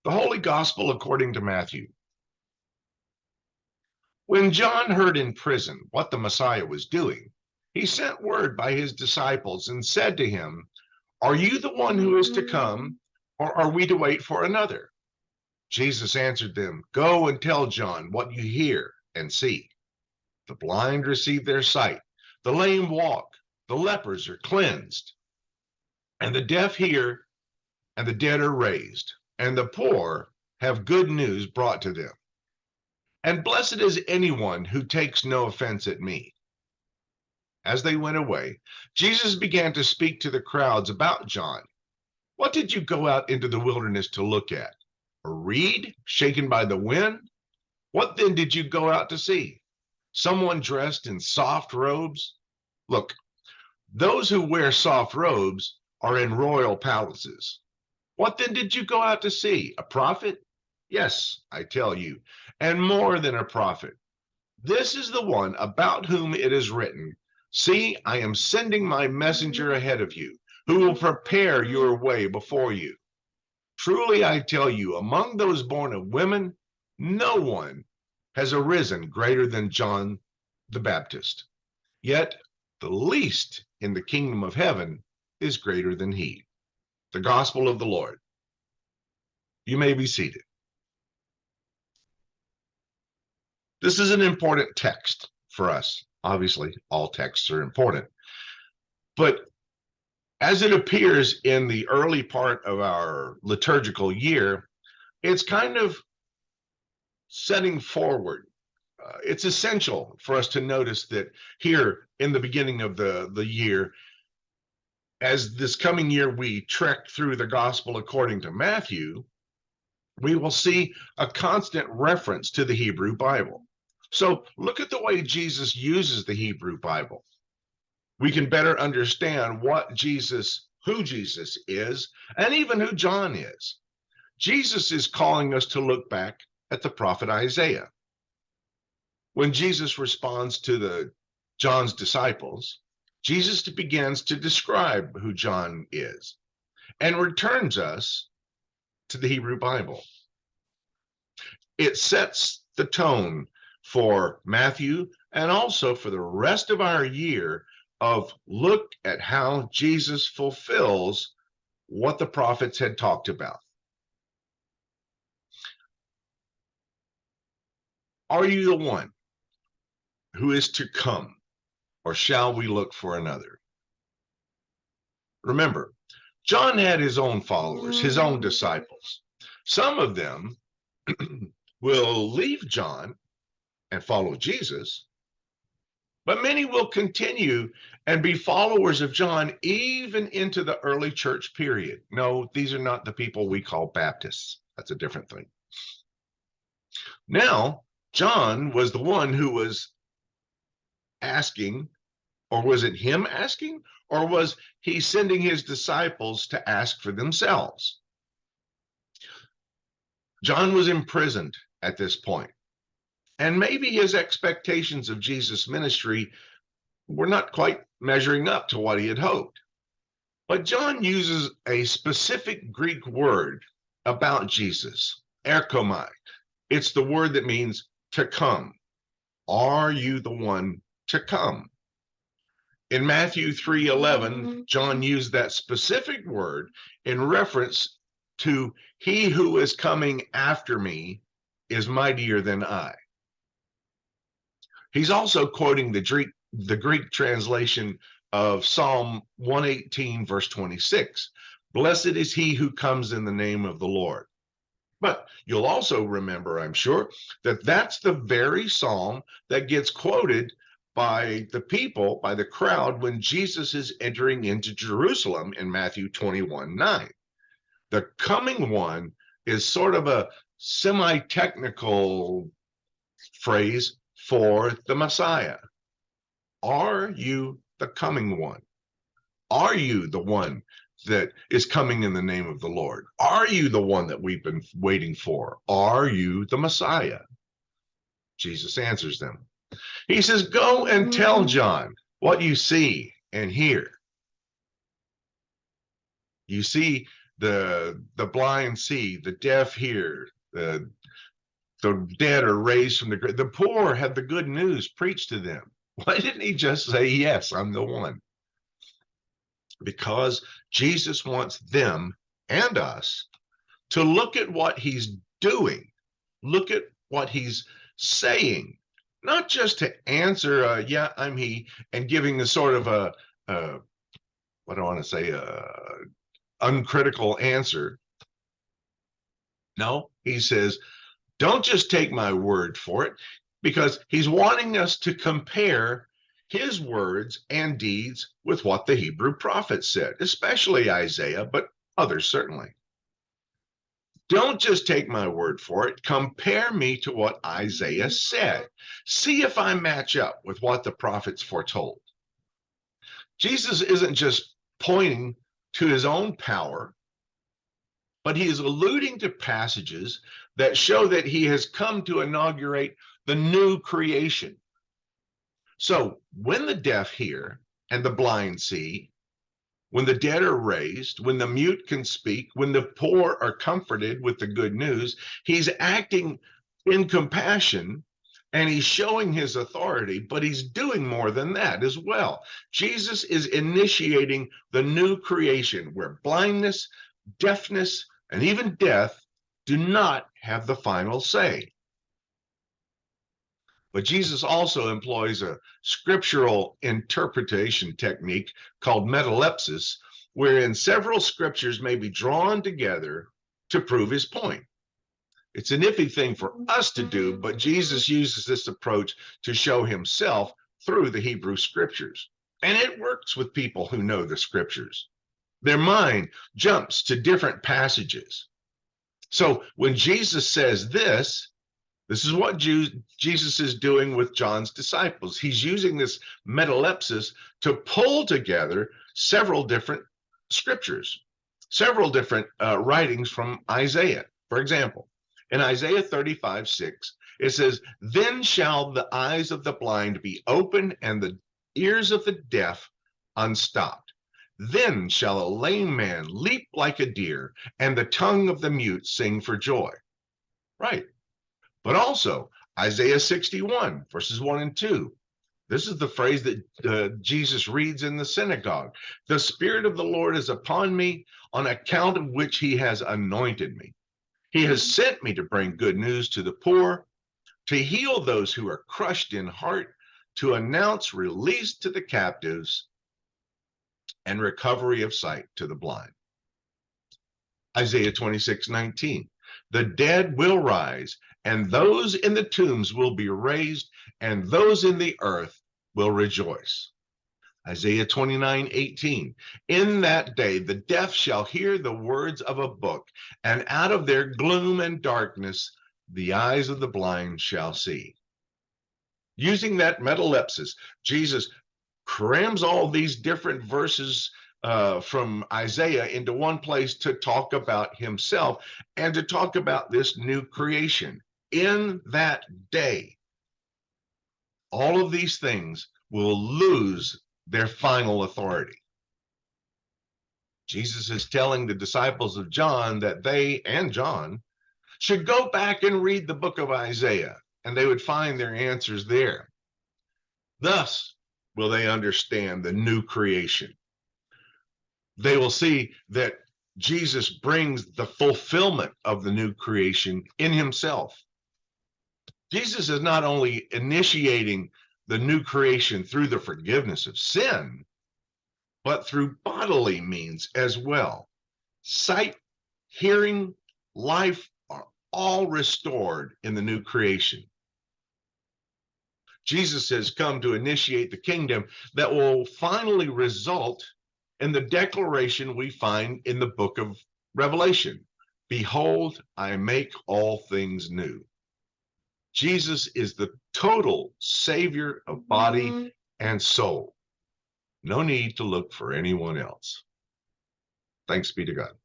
The Holy Gospel according to Matthew. When John heard in prison what the Messiah was doing, he sent word by his disciples and said to him, "Are you the one who is to come, or are we to wait for another?" Jesus answered them, "Go and tell John what you hear and see. The blind receive their sight, the lame walk, the lepers are cleansed, and the deaf hear, and the dead are raised, and the poor have good news brought to them. And blessed is anyone who takes no offense at me." As they went away, Jesus began to speak to the crowds about John. "What did you go out into the wilderness to look at? A reed shaken by the wind? What then did you go out to see? Someone dressed in soft robes? Look, those who wear soft robes are in royal palaces. What then did you go out to see? A prophet? Yes, I tell you, and more than a prophet. This is the one about whom it is written, 'See, I am sending my messenger ahead of you, who will prepare your way before you.' Truly, I tell you, among those born of women, no one has arisen greater than John the Baptist. Yet the least in the kingdom of heaven is greater than he." The gospel of the Lord. You may be seated. This is an important text for us. Obviously, all texts are important. But as it appears in the early part of our liturgical year, it's kind of setting forward. It's essential for us to notice that here in the beginning of the year, as this coming year we trek through the gospel according to Matthew, we will see a constant reference to the Hebrew Bible. So look at the way Jesus uses the Hebrew Bible. We can better understand who Jesus is, and even who John is. Jesus is calling us to look back at the prophet Isaiah. When Jesus responds to John's disciples, Jesus begins to describe who John is and returns us to the Hebrew Bible. It sets the tone for Matthew and also for the rest of our year of look at how Jesus fulfills what the prophets had talked about. Are you the one who is to come, or shall we look for another? Remember, John had his own followers, his own disciples. Some of them will leave John and follow Jesus, but many will continue and be followers of John even into the early church period. No, these are not the people we call Baptists. That's a different thing. Now, John was the one who was asking, or was it him asking, or was he sending his disciples to ask for themselves? John was imprisoned at this point, and maybe his expectations of Jesus' ministry were not quite measuring up to what he had hoped. But John uses a specific Greek word about Jesus, erchomai. It's the word that means to come. Are you the one to come? In Matthew 3:11, John used that specific word in reference to he who is coming after me is mightier than I. He's also quoting the Greek translation of Psalm 118, verse 26. Blessed is he who comes in the name of the Lord. But you'll also remember, I'm sure, that that's the very psalm that gets quoted by the people, by the crowd, when Jesus is entering into Jerusalem in Matthew 21:9. The coming one is sort of a semi-technical phrase for the Messiah. Are you the coming one? Are you the one that is coming in the name of the Lord? Are you the one that we've been waiting for? Are you the Messiah? Jesus answers them. He says, go and tell John what you see and hear. You see, the blind see, the deaf hear, the dead are raised from the grave, the poor have the good news preached to them. Why didn't he just say, yes, I'm the one? Because Jesus wants them and us to look at what he's doing, look at what he's saying, not just to answer, yeah, I'm he, and giving a sort of what do I want to say, uncritical answer. No, he says, don't just take my word for it, because he's wanting us to compare his words and deeds with what the Hebrew prophets said, especially Isaiah, but others certainly. Don't just take my word for it. Compare me to what Isaiah said. See if I match up with what the prophets foretold. Jesus isn't just pointing to his own power, but he is alluding to passages that show that he has come to inaugurate the new creation. So when the deaf hear and the blind see, when the dead are raised, when the mute can speak, when the poor are comforted with the good news, he's acting in compassion and he's showing his authority, but he's doing more than that as well. Jesus is initiating the new creation where blindness, deafness, and even death do not have the final say. But Jesus also employs a scriptural interpretation technique called metalepsis, wherein several scriptures may be drawn together to prove his point. It's an iffy thing for us to do, but Jesus uses this approach to show himself through the Hebrew scriptures. And it works with people who know the scriptures. Their mind jumps to different passages. So when Jesus says this is what Jesus is doing with John's disciples. He's using this metalepsis to pull together several different scriptures, several different writings from Isaiah. For example, in Isaiah 35:6, it says, "Then shall the eyes of the blind be open and the ears of the deaf unstopped. Then shall a lame man leap like a deer, and the tongue of the mute sing for joy." Right. But also Isaiah 61, verses 1 and 2. This is the phrase that Jesus reads in the synagogue. "The Spirit of the Lord is upon me, on account of which he has anointed me. He has sent me to bring good news to the poor, to heal those who are crushed in heart, to announce release to the captives and recovery of sight to the blind." Isaiah 26:19. "The dead will rise, and those in the tombs will be raised, and those in the earth will rejoice." Isaiah 29:18. "In that day the deaf shall hear the words of a book, and out of their gloom and darkness the eyes of the blind shall see." Using that metalepsis, Jesus crams all these different verses from Isaiah into one place to talk about himself and to talk about this new creation. In that day, all of these things will lose their final authority. Jesus is telling the disciples of John that they and John should go back and read the book of Isaiah, and they would find their answers there. Thus will they understand the new creation. They will see that Jesus brings the fulfillment of the new creation in himself. Jesus is not only initiating the new creation through the forgiveness of sin, but through bodily means as well. Sight, hearing, life are all restored in the new creation. Jesus has come to initiate the kingdom that will finally result in the declaration we find in the book of Revelation. "Behold, I make all things new." Jesus is the total savior of body and soul. No need to look for anyone else. Thanks be to God.